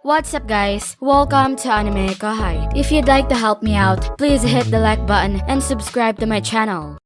What's up guys? Welcome to AnimeKouhai. If you'd like to help me out, please hit the like button and subscribe to my channel.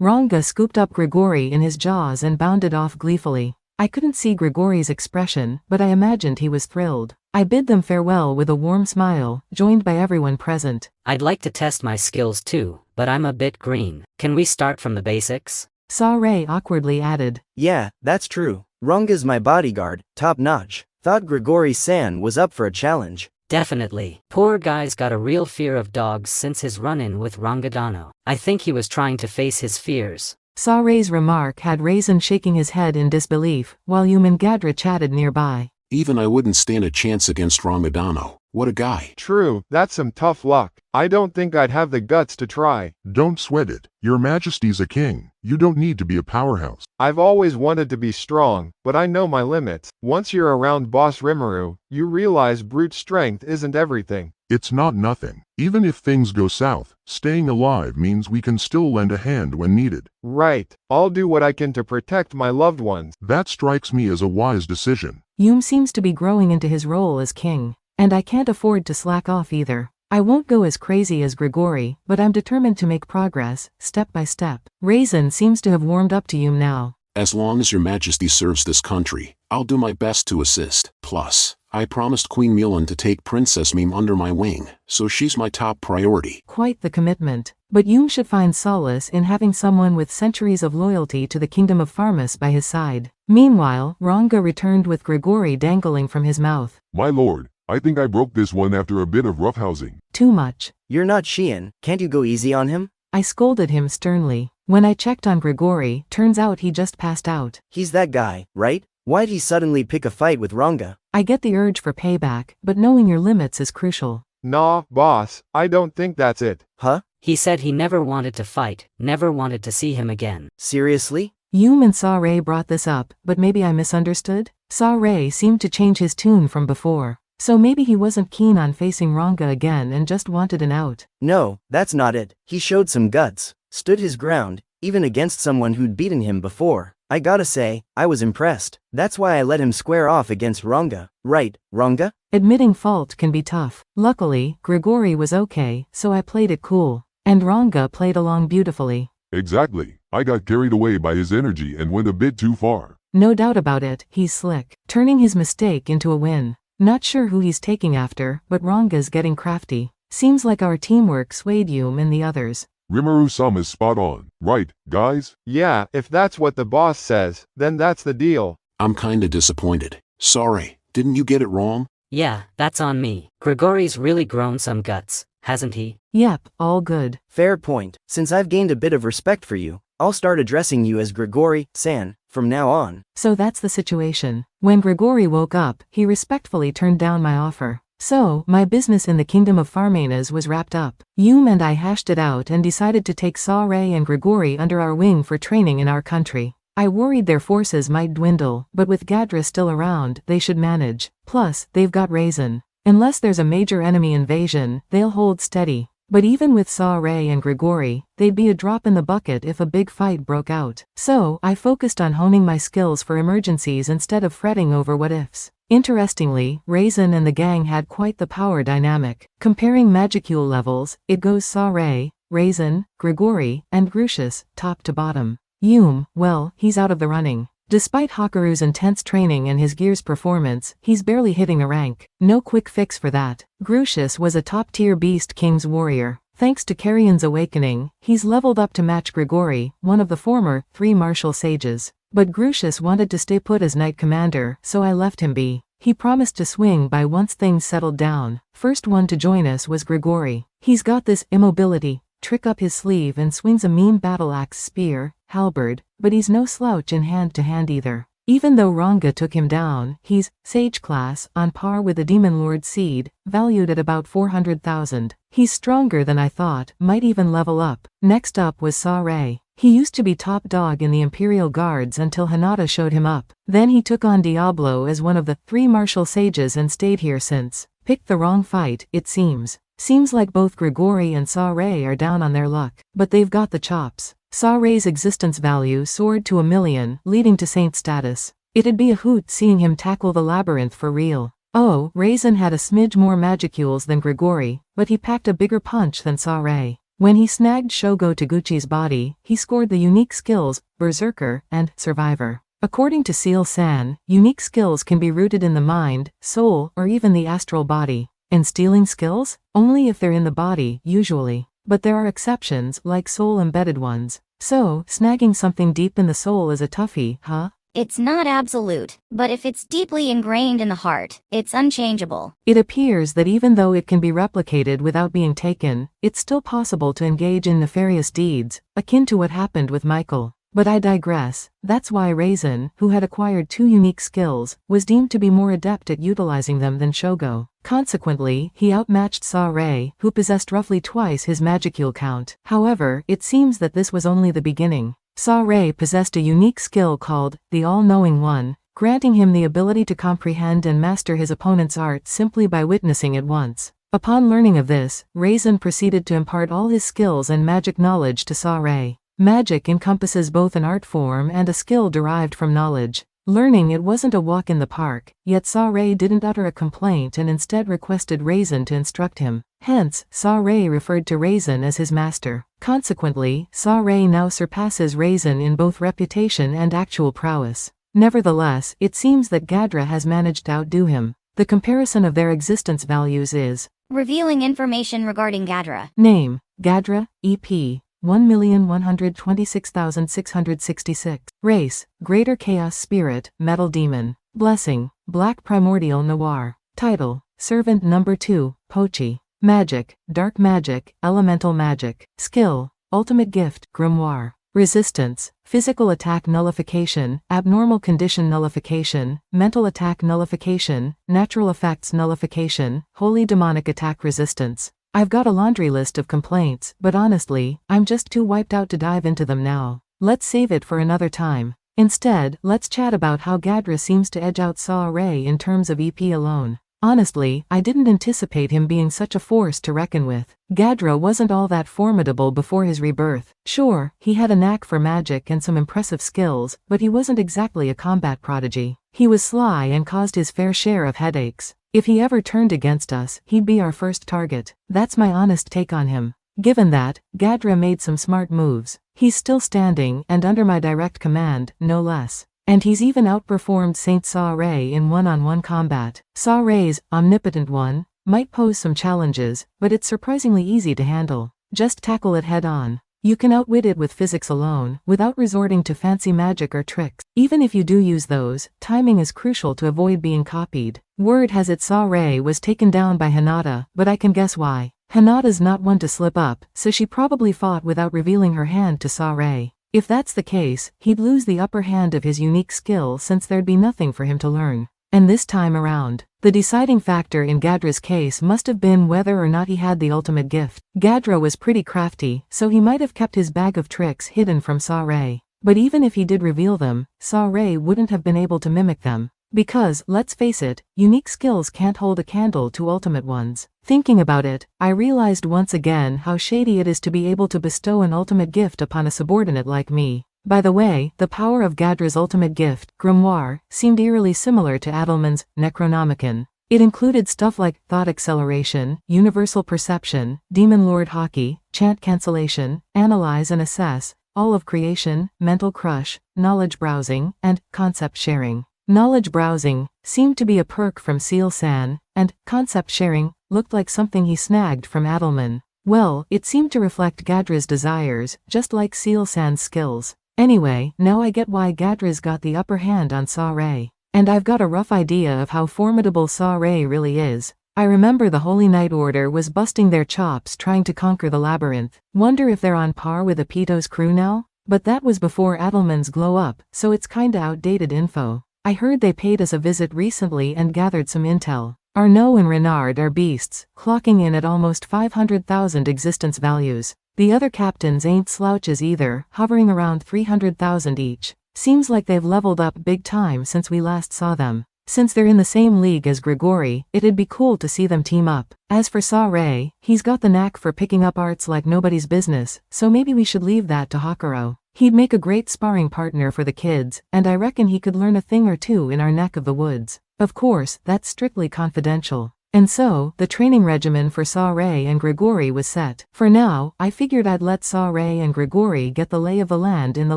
Ranga scooped up Grigori in his jaws and bounded off gleefully. I couldn't see Grigori's expression, but I imagined he was thrilled. I bid them farewell with a warm smile, joined by everyone present. I'd like to test my skills too, but I'm a bit green. Can we start from the basics? Sare awkwardly added. Yeah, that's true. Ranga's my bodyguard, top notch. Thought Grigori-san was up for a challenge. Definitely. Poor guy's got a real fear of dogs since his run-in with Rangadano. I think he was trying to face his fears. Sare's remark had Raisin shaking his head in disbelief, while Louie and Gadra chatted nearby. Even I wouldn't stand a chance against Rangadano. What a guy. True, that's some tough luck. I don't think I'd have the guts to try. Don't sweat it. Your Majesty's a king. You don't need to be a powerhouse. I've always wanted to be strong, but I know my limits. Once you're around Boss Rimuru, you realize brute strength isn't everything. It's not nothing. Even if things go south, staying alive means we can still lend a hand when needed. Right. I'll do what I can to protect my loved ones. That strikes me as a wise decision. Louie seems to be growing into his role as king. And I can't afford to slack off either. I won't go as crazy as Grigori, but I'm determined to make progress, step by step. Raisin seems to have warmed up to Louie now. As long as your majesty serves this country, I'll do my best to assist. Plus, I promised Queen Mulan to take Princess Mime under my wing, so she's my top priority. Quite the commitment. But Louie should find solace in having someone with centuries of loyalty to the kingdom of Farmus by his side. Meanwhile, Ranga returned with Grigori dangling from his mouth. My lord, I think I broke this one after a bit of roughhousing. Too much. You're not Shion, can't you go easy on him? I scolded him sternly. When I checked on Grigori, turns out he just passed out. He's that guy, right? Why'd he suddenly pick a fight with Ranga? I get the urge for payback, but knowing your limits is crucial. Nah, boss, I don't think that's it. Huh? He said he never wanted to fight, never wanted to see him again. Seriously? Louie and Sare brought this up, but maybe I misunderstood? Sare seemed to change his tune from before. So maybe he wasn't keen on facing Ranga again and just wanted an out. No, that's not it. He showed some guts, stood his ground, even against someone who'd beaten him before. I gotta say, I was impressed. That's why I let him square off against Ranga. Right, Ranga? Admitting fault can be tough. Luckily, Grigori was okay, so I played it cool. And Ranga played along beautifully. Exactly. I got carried away by his energy and went a bit too far. No doubt about it, he's slick. Turning his mistake into a win. Not sure who he's taking after, but Ranga's getting crafty. Seems like our teamwork swayed Louie and the others. Rimuru-sama is spot on. Right, guys? Yeah, if that's what the boss says, then that's the deal. I'm kinda disappointed. Sorry, didn't you get it wrong? Yeah, that's on me. Grigori's really grown some guts, hasn't he? Yep, all good. Fair point. Since I've gained a bit of respect for you, I'll start addressing you as Grigori-san from now on. So that's the situation. When Grigori woke up, he respectfully turned down my offer. So, my business in the kingdom of Farmanas was wrapped up. Louie and I hashed it out and decided to take Sare and Grigori under our wing for training in our country. I worried their forces might dwindle, but with Gadra still around, they should manage. Plus, they've got Raisin. Unless there's a major enemy invasion, they'll hold steady. But even with Sare and Grigori, they'd be a drop in the bucket if a big fight broke out. So, I focused on honing my skills for emergencies instead of fretting over what-ifs. Interestingly, Raisin and the gang had quite the power dynamic. Comparing magicule levels, it goes Sare, Raisin, Grigori, and Grucius, top to bottom. Louie, well, he's out of the running. Despite Hakuru's intense training and his gear's performance, he's barely hitting a rank. No quick fix for that. Grucius was a top-tier Beast King's warrior. Thanks to Carrion's awakening, he's leveled up to match Grigori, one of the former 3 martial sages. But Grucius wanted to stay put as Knight Commander, so I left him be. He promised to swing by once things settled down. First one to join us was Grigori. He's got this immobility trick up his sleeve and swings a mean battle axe, spear, halberd, but he's no slouch in hand-to-hand either. Even though Ranga took him down, he's Sage class, on par with the Demon Lord Seed, valued at about 400,000. He's stronger than I thought, might even level up. Next up was Sare. He used to be top dog in the Imperial Guards until Hinata showed him up. Then he took on Diablo as one of the 3 martial sages and stayed here since. Picked the wrong fight, it seems. Seems like both Grigori and Sare are down on their luck, but they've got the chops. Sare's existence value soared to 1 million, leading to saint status. It'd be a hoot seeing him tackle the labyrinth for real. Oh, Raisin had a smidge more magicules than Grigori, but he packed a bigger punch than Sare. When he snagged Shogo Taguchi's body, he scored the unique skills, Berserker, and Survivor. According to Seal-san, unique skills can be rooted in the mind, soul, or even the astral body. And stealing skills? Only if they're in the body, usually. But there are exceptions, like soul-embedded ones. So, snagging something deep in the soul is a toughie, huh? It's not absolute, but if it's deeply ingrained in the heart, it's unchangeable. It appears that even though it can be replicated without being taken, it's still possible to engage in nefarious deeds, akin to what happened with Michael. But I digress. That's why Raisin, who had acquired 2 unique skills, was deemed to be more adept at utilizing them than Shogo. Consequently, he outmatched Sare, who possessed roughly twice his magicule count. However, it seems that this was only the beginning. Sare possessed a unique skill called the All-Knowing One, granting him the ability to comprehend and master his opponent's art simply by witnessing it once. Upon learning of this, Raisin proceeded to impart all his skills and magic knowledge to Sare. Magic encompasses both an art form and a skill derived from knowledge. Learning it wasn't a walk in the park, yet Sare didn't utter a complaint and instead requested Raisin to instruct him. Hence, Sare referred to Raisin as his master. Consequently, Sare now surpasses Raisin in both reputation and actual prowess. Nevertheless, it seems that Gadra has managed to outdo him. The comparison of their existence values is Revealing information regarding Gadra. Name, Gadra, EP. 1,126,666. Race, Greater Chaos Spirit, Metal Demon. Blessing, Black Primordial Noir. Title, Servant Number 2, Pochi. Magic, Dark Magic, Elemental Magic. Skill, Ultimate Gift, Grimoire. Resistance, Physical Attack Nullification, Abnormal Condition Nullification, Mental Attack Nullification, Natural Effects Nullification, Holy Demonic Attack Resistance. I've got a laundry list of complaints, but honestly, I'm just too wiped out to dive into them now. Let's save it for another time. Instead, let's chat about how Gadra seems to edge out Sare in terms of EP alone. Honestly, I didn't anticipate him being such a force to reckon with. Gadra wasn't all that formidable before his rebirth. Sure, he had a knack for magic and some impressive skills, but he wasn't exactly a combat prodigy. He was sly and caused his fair share of headaches. If he ever turned against us, he'd be our first target. That's my honest take on him. Given that, Gadra made some smart moves. He's still standing and under my direct command, no less. And he's even outperformed Saint Sare in one-on-one combat. Sare's Omnipotent One might pose some challenges, but it's surprisingly easy to handle. Just tackle it head-on. You can outwit it with physics alone, without resorting to fancy magic or tricks. Even if you do use those, timing is crucial to avoid being copied. Word has it Sare was taken down by Hinata, but I can guess why. Hinata's not one to slip up, so she probably fought without revealing her hand to Sare. If that's the case, he'd lose the upper hand of his unique skill since there'd be nothing for him to learn. And this time around, the deciding factor in Gadra's case must have been whether or not he had the ultimate gift. Gadra was pretty crafty, so he might have kept his bag of tricks hidden from Sare. But even if he did reveal them, Sare wouldn't have been able to mimic them. Because, let's face it, unique skills can't hold a candle to ultimate ones. Thinking about it, I realized once again how shady it is to be able to bestow an ultimate gift upon a subordinate like me. By the way, the power of Gadra's ultimate gift, Grimoire, seemed eerily similar to Adelman's Necronomicon. It included stuff like thought acceleration, universal perception, demon lord hockey, chant cancellation, analyze and assess, all of creation, mental crush, knowledge browsing, and concept sharing. Knowledge browsing seemed to be a perk from Seal-san, and concept sharing looked like something he snagged from Adelman. Well, it seemed to reflect Gadra's desires, just like Seal-san's skills. Anyway, now I get why Gadra's got the upper hand on Sare. And I've got a rough idea of how formidable Sare really is. I remember the Holy Knight Order was busting their chops trying to conquer the labyrinth. Wonder if they're on par with Apito's crew now? But that was before Adelman's glow up, so it's kinda outdated info. I heard they paid us a visit recently and gathered some intel. Arnaud and Renard are beasts, clocking in at almost 500,000 existence values. The other captains ain't slouches either, hovering around 300,000 each. Seems like they've leveled up big time since we last saw them. Since they're in the same league as Grigori, it'd be cool to see them team up. As for Sare, he's got the knack for picking up arts like nobody's business, so maybe we should leave that to Hakuro. He'd make a great sparring partner for the kids, and I reckon he could learn a thing or two in our neck of the woods. Of course, that's strictly confidential. And so, the training regimen for Sare and Grigori was set. For now, I figured I'd let Sare and Grigori get the lay of the land in the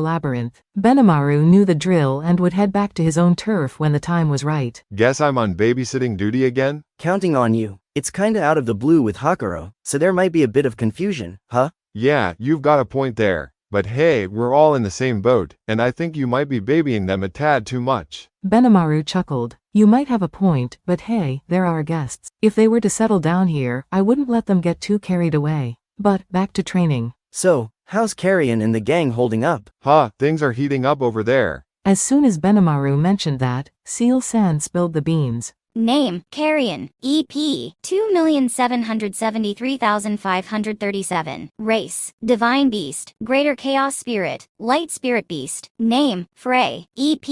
labyrinth. Benimaru knew the drill and would head back to his own turf when the time was right. Guess I'm on babysitting duty again? Counting on you. It's kinda out of the blue with Hakuro, so there might be a bit of confusion, huh? Yeah, you've got a point there. But hey, we're all in the same boat, and I think you might be babying them a tad too much. Benimaru chuckled. You might have a point, but hey, they're our guests. If they were to settle down here, I wouldn't let them get too carried away. But, back to training. So, how's Carrion and the gang holding up? Things are heating up over there. As soon as Benimaru mentioned that, Seal-san spilled the beans. Name, Carrion, EP, 2,773,537. Race, Divine Beast, Greater Chaos Spirit, Light Spirit Beast. Name, Frey, EP,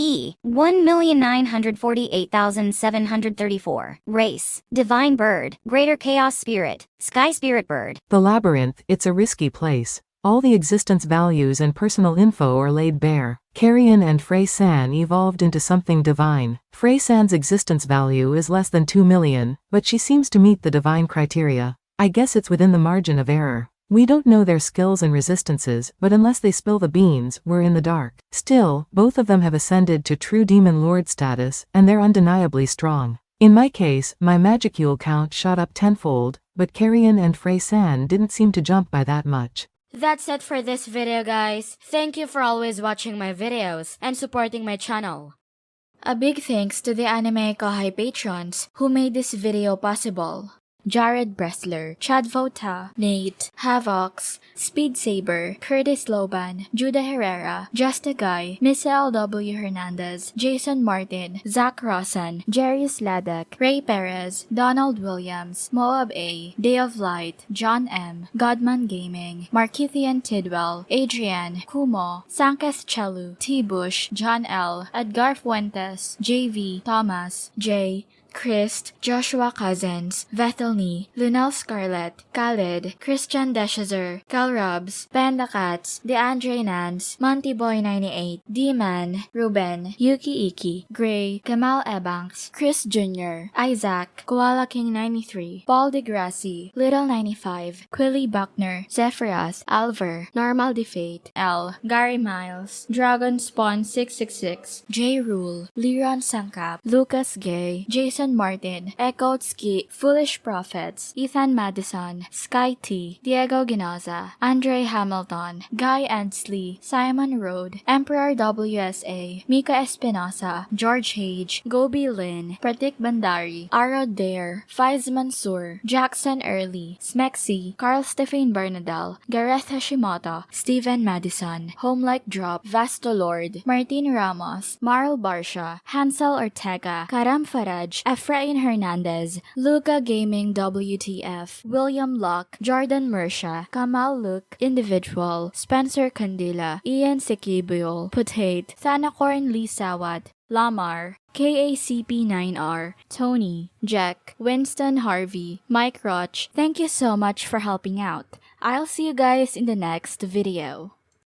1,948,734. Race, Divine Bird, Greater Chaos Spirit, Sky Spirit Bird. The labyrinth, it's a risky place. All the existence values and personal info are laid bare. Carrion and Frey-san evolved into something divine. Frey-san's existence value is less than 2 million, but she seems to meet the divine criteria. I guess it's within the margin of error. We don't know their skills and resistances, but unless they spill the beans, we're in the dark. Still, both of them have ascended to true demon lord status, and they're undeniably strong. In my case, my magicule count shot up tenfold, but Carrion and Frey-san didn't seem to jump by that much. That's it for this video, guys. Thank you for always watching my videos and supporting my channel. A big thanks to the AnimeKouhai patrons who made this video possible. Jared Bressler, Chad Vota, Nate, Havox, Speed Saber, Curtis Loban, Judah Herrera, Justa Guy, Miss L.W. Hernandez, Jason Martin, Zach Rossan, Jerry Sladek, Ray Perez, Donald Williams, Moab A, Day of Light, John M, Godman Gaming, Markithian Tidwell, Adrian, Kumo, Sankas Chelu, T. Bush, John L, Edgar Fuentes, JV, Thomas, J, Christ, Joshua Cousins, Vethelny, Lunel Scarlett, Khalid, Christian Deshazer, Cal Robs, Panda Cats, DeAndre Nance, Monty Boy 98, D-Man, Ruben, Yuki Iki, Gray, Kamal Ebanks, Chris Jr., Isaac, Koala King 93, Paul DeGrassi, Little 95, Quilly Buckner, Zephyrus, Alver, Normal Defate, L, Gary Miles, Dragon Spawn 666, J Rule, Liron Sangkap, Lucas Gay, Jason Martin, Ekotski, Foolish Prophets, Ethan Madison, Sky T, Diego Ginoza, Andre Hamilton, Guy Endsley, Simon Road, Emperor WSA, Mika Espinosa, George Hage, Gobi Lin, Pratik Bandari, Arod Dare, Faiz Mansour, Jackson Early, Smexy, Carl Stephen Bernadal, Gareth Hashimoto, Steven Madison, Homelike Drop, Vasto Lord, Martin Ramos, Marl Barsha, Hansel Ortega, Karam Faraj, Efrain Hernandez, Luca Gaming WTF, William Locke, Jordan Mersha, Kamal Luke, Individual, Spencer Candila, Ian Sikibul, Putate, Thanakorn Lee Sawat, Lamar, KACP9R, Tony, Jack, Winston Harvey, Mike Roch. Thank you so much for helping out. I'll see you guys in the next video.